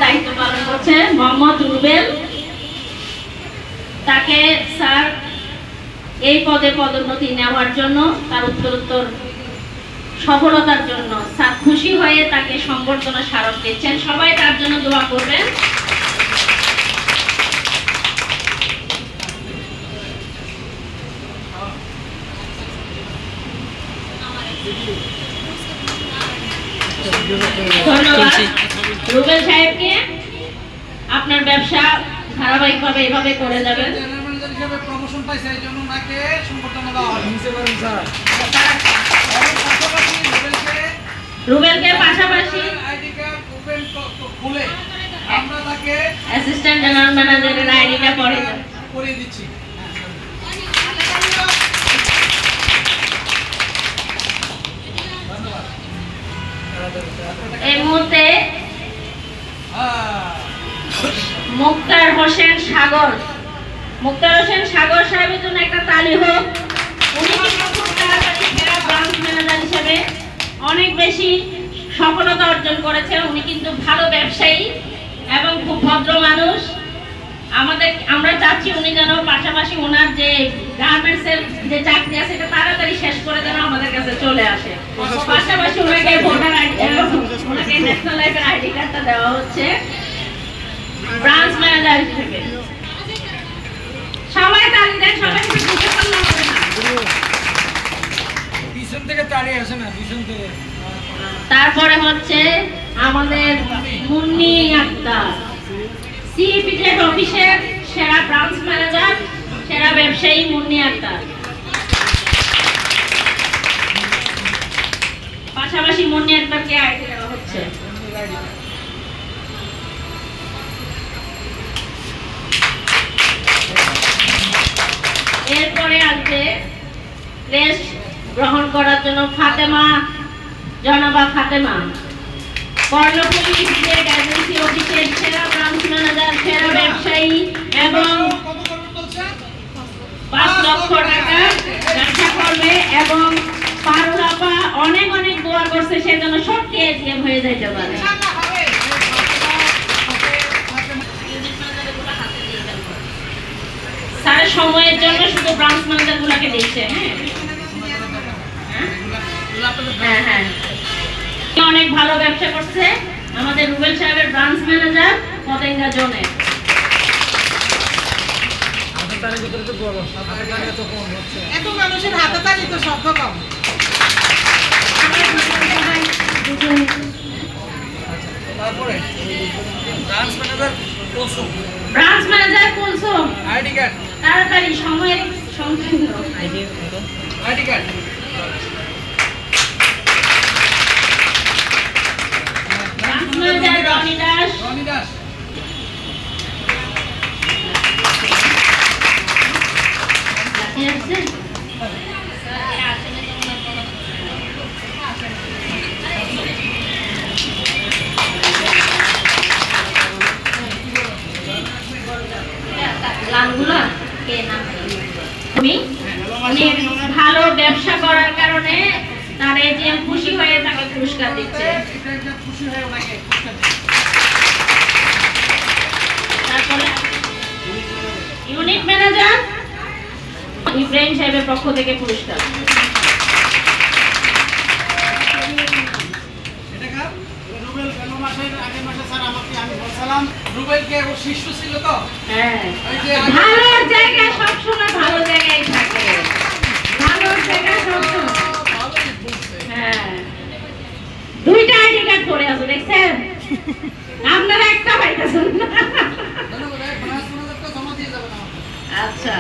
দায়িত্ব পালন করছে মোহাম্মদ রুবেল। তাকে স্যার এই পদে পদোন্নতি নেওয়ার জন্য, তার উত্তরোত্তর সফলতার জন্য স্যার খুশি হয়ে তাকে সংবর্ধনা স্মারক দিচ্ছেন। সবাই তার জন্য দোয়া করবেন। ধন্যবাদ রুবেল সাহেবকে। আপনার ব্যবসা ধারাবাহিকভাবে এভাবে করে যাবেন। প্রমোশন পাইছে এই জন্য ওনাকে সংবর্ধনা দেওয়া হয়। রুবেলকে পাশাপাশি আইডি কার্ড ওপেন খুলে আমরা তাকে অ্যাসিস্ট্যান্ট জেনারেল ম্যানেজারের আইডিটা করে দিচ্ছি। এই মুহূর্তে মুক্তার হোসেন সাগর সাহেবের জন্য একটা তালি হোক। উনি খুব তাড়াতাড়ি সেরা ব্রাঞ্চ ম্যানেজার হিসেবে অনেক বেশি সফলতা অর্জন করেছে। উনি কিন্তু ভালো ব্যবসায়ী এবং খুব ভদ্র মানুষ। আমরা চাচ্ছি উনি যেন পাশাপাশি ওনার যে গার্মেন্টসের যে চাকরি আছে এটা তাড়াতাড়ি শেষ করে যেন আমাদের কাছে চলে আসে। পাশাপাশি ওনাকে ভোটার আইডি, ওনাকে ন্যাশনাল লাইফের আইডি কার্ডটা দেওয়া হচ্ছে ব্রাঞ্চ ম্যানেজার হিসেবে। সবাই তালি দেন, সবাই বুঝতে পারলাম হবে না, পিছন থেকে তালি আসে না, পিছন থেকে। তারপরে হচ্ছে আমাদের মুন্নি আক্তার, সিপিজেড অফিসের সেরা ব্রাঞ্চ ম্যানেজার, সেরা ব্যবসায়ী মুন্নি আক্তার। পাশাপাশি মুন্নি আক্তারকে আইডি দেওয়া হচ্ছে। এরপরে আসবে রেস্ট গ্রহণ করার জন্য জনাবা ফাতেমা, কর্ণফুলী সিপিজেড এজেন্সি অফিসের সেরা ব্রাঞ্চ ম্যানেজার, সেরা ব্যবসায়ী এবং 5 লক্ষ টাকা ব্যবসা করবে এবং পারুলাপা অনেক অনেক দোয়া করছে সেজন্য সত্যি এটিএম হয়ে যাইতে পারে। স্যারের সময়ের জন্য শুধু ব্রাঞ্চ ম্যানেজার গুলাকে দিচ্ছে। হ্যাঁ হ্যাঁ, অনেক ভালো ব্যবসা করছে আমাদের রুবেল সাহেবের ব্রাঞ্চ ম্যানেজার পতেঙ্গা জোনে। এত মানুষের হাতে তালি তো শব্দ কম। তারপরে branch manager Kulsum ID card তাড়াতাড়ি, সময়ের সংকীর্ণ। ID card branch manager Roni Das ভালো ব্যবসা করার কারণে তার এটিএম খুশি হয়ে তাকে পুরস্কার দিচ্ছে। তারপরে ইউনিট ম্যানেজার ইব্রাহিম সাহেবের পক্ষ থেকে পুরস্কার। রুবেলকে ও শিষ্য ছিল তো। হ্যাঁ, ভালো জায়গা সবসময় ভালো জায়গায় থাকে, ভালো জায়গা সবসময়। হ্যাঁ, 2টা আইডি কার্ড পড়ে আছে দেখছেন আপনারা, একটা পাইতেছেন না। আচ্ছা,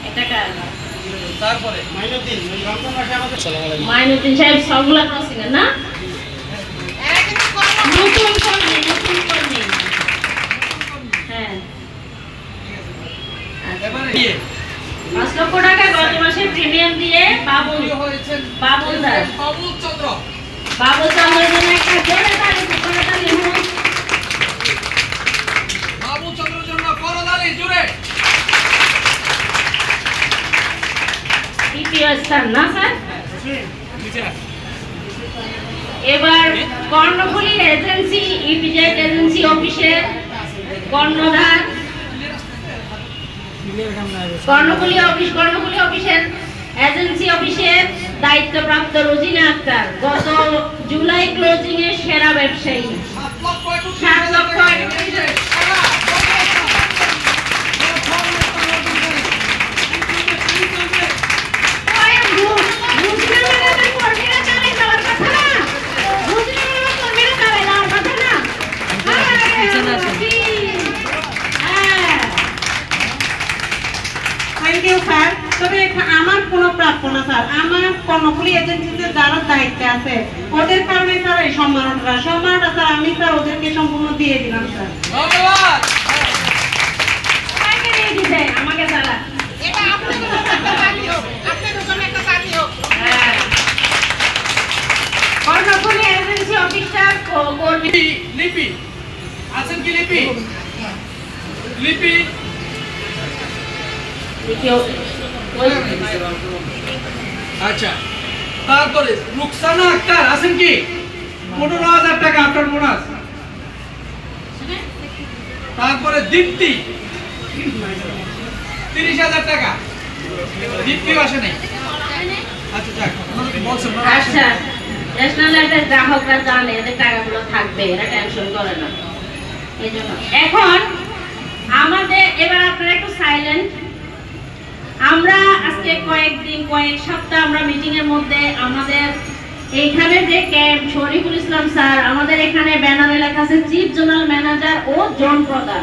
এটা কার? তারপরে মাইনুদ্দিন সাহেব সবগুলা ক্রসিং না, নতুন কর্মী। হ্যাঁ, 5 লক্ষ টাকা গত মাসে প্রিমিয়াম দিয়ে বাবুল দাস, বাবুল চন্দ্রের জন্য একটা জোরে তালি, বাবুল চন্দ্রের জন্য করতালি জোরে। দ্বিতীয় স্থান না স্যার। এবার কর্ণফুলী এজেন্সি ইপিজেড এজেন্সি কর্ণধার কর্ণফুলী অফিসের এজেন্সি অফিসের দায়িত্বপ্রাপ্ত রোজিনা আক্তার গত জুলাই ক্লোজিং এর সেরা ব্যবসায়ী 7 লক্ষ থ্যাংক ইউ স্যার। তবে আমার কোনো প্রাপ্য না স্যার, আমার কর্ণফুলী এজেন্সিতে যারা দায়িত্বে আছে ওদের কারণে স্যার এই সম্মানটা স্যার আমি স্যার ওদেরকে সম্পূর্ণ দিয়ে দিলাম স্যার। ধন্যবাদ। আমাকে তারা কর্ণফুলী এজেন্সি অফিসার কর্মী লিপি আছেন কি? লিপি আচ্ছা, তারপরে রুকসানা আক্তার আছেন কি? 15,000 টাকা আপনার বোনাস। তারপরে দীপ্তি 30,000 টাকা। দীপ্তিও আসে নাই। আচ্ছা যাক, বলছেন না। আচ্ছা, ন্যাশনাল লাইফের গ্রাহকরা জানে এদের টাকাগুলো থাকবে, এরা টেনশন করে না। এইজন্য এখন আমাদের এবার আপনারা একটু সাইলেন্ট। আমরা আজকে কয়েক সপ্তাহ আমরা মিটিং এর মধ্যে আমাদের এইখানে যে ক্যাম্প শরীফুল ইসলাম স্যার, আমাদের এখানে ব্যানারে লেখা আছে চিফ জোনাল ম্যানেজার ও জোন প্রধান।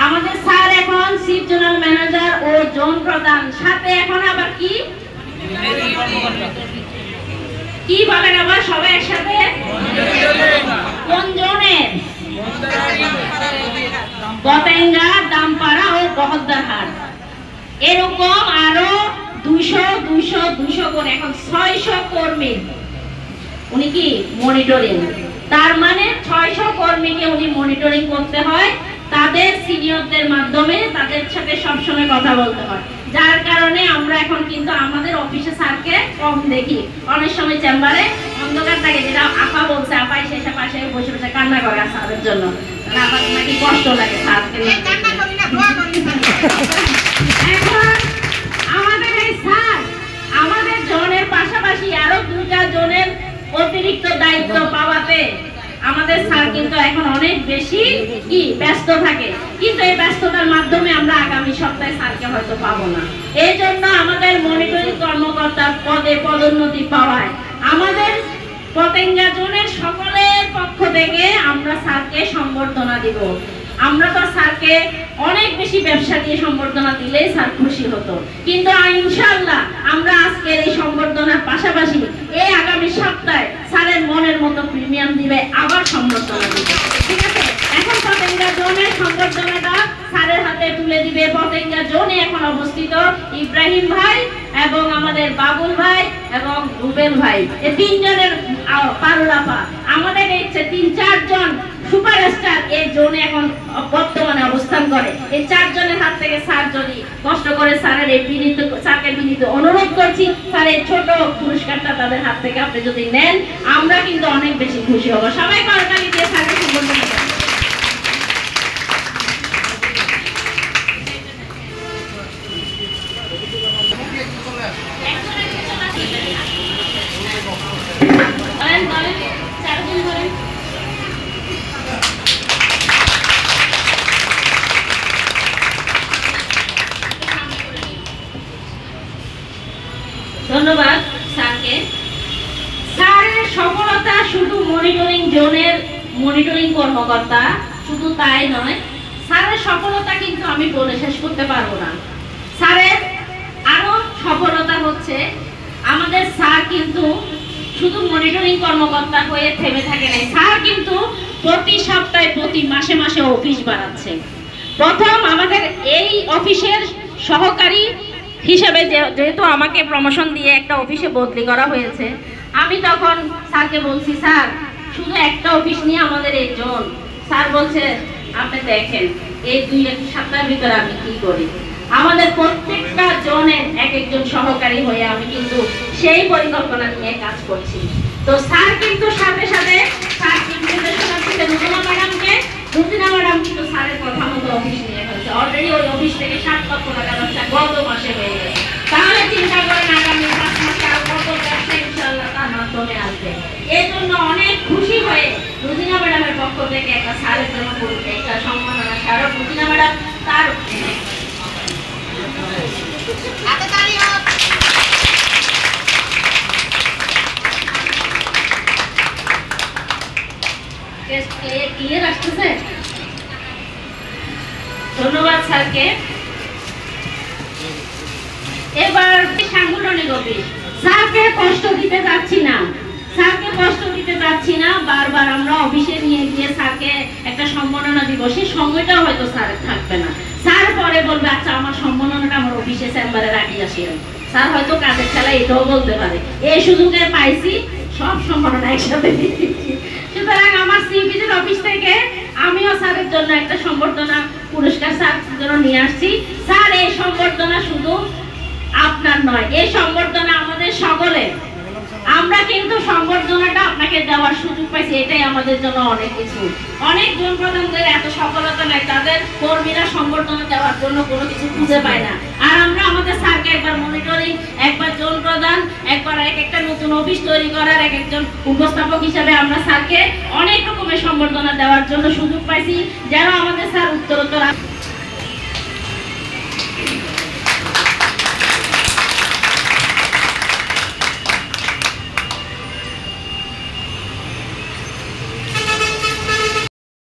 আমাদের স্যার এখন চিফ জোনাল ম্যানেজার ও জোন প্রধান, সাথে এখন আবার কি বলেন আবার সবাই একসাথে? কোন জোনের? পতেঙ্গা, দামপাড়া ও বহদ্দারহাট। এরকম আরো 200 করে এখন 600 কর্মী উনি কি মনিটরিং। তার মানে 600 কর্মীকে উনি মনিটরিং করতে হয়, তাদের সিনিয়রদের মাধ্যমে তাদের সাথে সবসময় কথা বলতে হয়। যার কারণে আমরা এখন কিন্তু আমাদের অফিসে স্যারকে কম দেখি। অনেক সময় চেম্বারে অন্ধকার থাকে, যেটা আপা বলছে, আপা এসে পাশে বসে বসে কান্না করে স্যারের জন্য, নাকি কষ্ট লাগে স্যারকে। এখন আমাদের এই স্যার আমাদের জনের পাশাপাশি আরো 2টা জনের অতিরিক্ত দায়িত্ব পাওয়াতে আমাদের স্যার কিন্তু এখন অনেক বেশি কি ব্যস্ত থাকে। কিন্তু এই ব্যস্ততার মাধ্যমে আমরা আগামী সপ্তাহে স্যারকে হয়তো পাবো না। এই জন্য আমাদের মনিটরিং কর্মকর্তার পদে পদোন্নতি পাওয়ায় আমাদের পতেঙ্গা জোনের সকলের পক্ষ থেকে আমরা স্যারকে সম্বর্ধনা দিব। আমরা তো স্যারকে অনেক বেশি ব্যবসা দিয়ে সম্বর্ধনা দিলে স্যার খুশি হতো, কিন্তু ইনশাআল্লাহ আমরা আজকের এই সম্বর্ধনার পাশাপাশি এই আগামী সপ্তাহে স্যারের মনের মতো প্রিমিয়াম দিবে, আবার সম্বর্ধনা দিবে। ঠিক আছে, এখন পতেঙ্গা জোনের সম্বর্ধনাটা স্যারের হাতে তুলে দিবে পতেঙ্গা জোনে এখন অবস্থিত ইব্রাহিম ভাই এবং আমাদের বাবুল ভাই এবং রুবেল ভাই। এই 3 জনের পারুলাপা আমাদের এই 3-4 জন সুপারস্টার এই জোনে এখন বর্তমানে অবস্থান করে। এই 4 জনের হাত থেকে স্যার যদি কষ্ট করে স্যারের এই স্যারকে বিনীত অনুরোধ করছি, স্যার এই ছোট পুরস্কারটা তাদের হাত থেকে আপনি যদি নেন, আমরা কিন্তু অনেক বেশি খুশি হব। সবাই করতালি দিয়ে স্যারকে সম্বর্ধনা করেন। ধন্যবাদ স্যারকে। স্যারের সফলতা শুধু মনিটরিং জোনের মনিটরিং কর্মকর্তা শুধু তাই নয়, স্যারের সফলতা কিন্তু আমি বলে শেষ করতে পারবো না। স্যারের আরো সফলতা হচ্ছে আমাদের স্যার কিন্তু শুধু মনিটরিং কর্মকর্তা হয়ে থেমে থাকে না, স্যার কিন্তু প্রতি সপ্তাহে প্রতি মাসে মাসে অফিস বাড়াচ্ছে। প্রথম আমাদের এই অফিসের সহকারী হিসেবে যেহেতু আমাকে প্রমোশন দিয়ে একটা অফিসে বদলি করা হয়েছে, আমি তখন স্যারকে বলছি, স্যার শুধু একটা অফিস নিয়ে আমাদের এই জোন। স্যার বলছে, আপনি দেখেন এই 2-1 সপ্তাহের ভিতরে আমি কি করি। আমাদের প্রত্যেকটা জোনের একজন সহকারী হয়ে আমি কিন্তু সেই পরিকল্পনা নিয়ে কাজ করছি। তো স্যার কিন্তু সাথে সাথে স্যার নির্দেশনা দিতে রুজিনা ম্যাডাম কিন্তু স্যারের কথা ক্লিয়ার আসতেছে? ধন্যবাদ স্যারকে। এবার সাংগঠনিক অফিস, স্যারকে কষ্ট দিতে যাচ্ছি না, স্যারকে কষ্ট দিতে যাচ্ছি না। বারবার আমরা অফিসে নিয়ে গিয়ে স্যারকে একটা সম্মাননা দিব, সেই সময়টাও হয়তো স্যার থাকবে না। স্যার পরে বলবে আচ্ছা আমার সম্মাননাটা আমার অফিসে চেম্বারে রাখি আসি। স্যার হয়তো কাজের খেলা এটাও বলতে পারে, এই সুযোগে পাইছি সব সম্মাননা একসাথে দিচ্ছি। সুতরাং আমার সিপিজির অফিস থেকে আমিও স্যারের জন্য একটা সম্বর্ধনা পুরস্কার স্যার জন্য নিয়ে আসছি। স্যার এই সম্বর্ধনা শুধু আপনার নয়, এই সম্বর্ধনা আমাদের সকলের। আমরা কিন্তু সম্বর্ধনাটা আপনাকে দেওয়ার সুযোগ পাইছি, এটাই আমাদের জন্য অনেক কিছু। অনেক জন প্রধানদের এত সফলতা নাই, তাদের কর্মীরা সম্বর্ধনা দেওয়ার জন্য কোনো কিছু খুঁজে পায় না। আর আমরা আমাদের স্যারকে একবার মনিটরিং, একবার জন প্রদান, একবার এক একটা নতুন অফিস তৈরি করার এক একজন উপস্থাপক হিসাবে আমরা স্যারকে অনেক রকমের সম্বর্ধনা দেওয়ার জন্য সুযোগ পাইছি, যেন আমাদের স্যার উত্তরোত্তর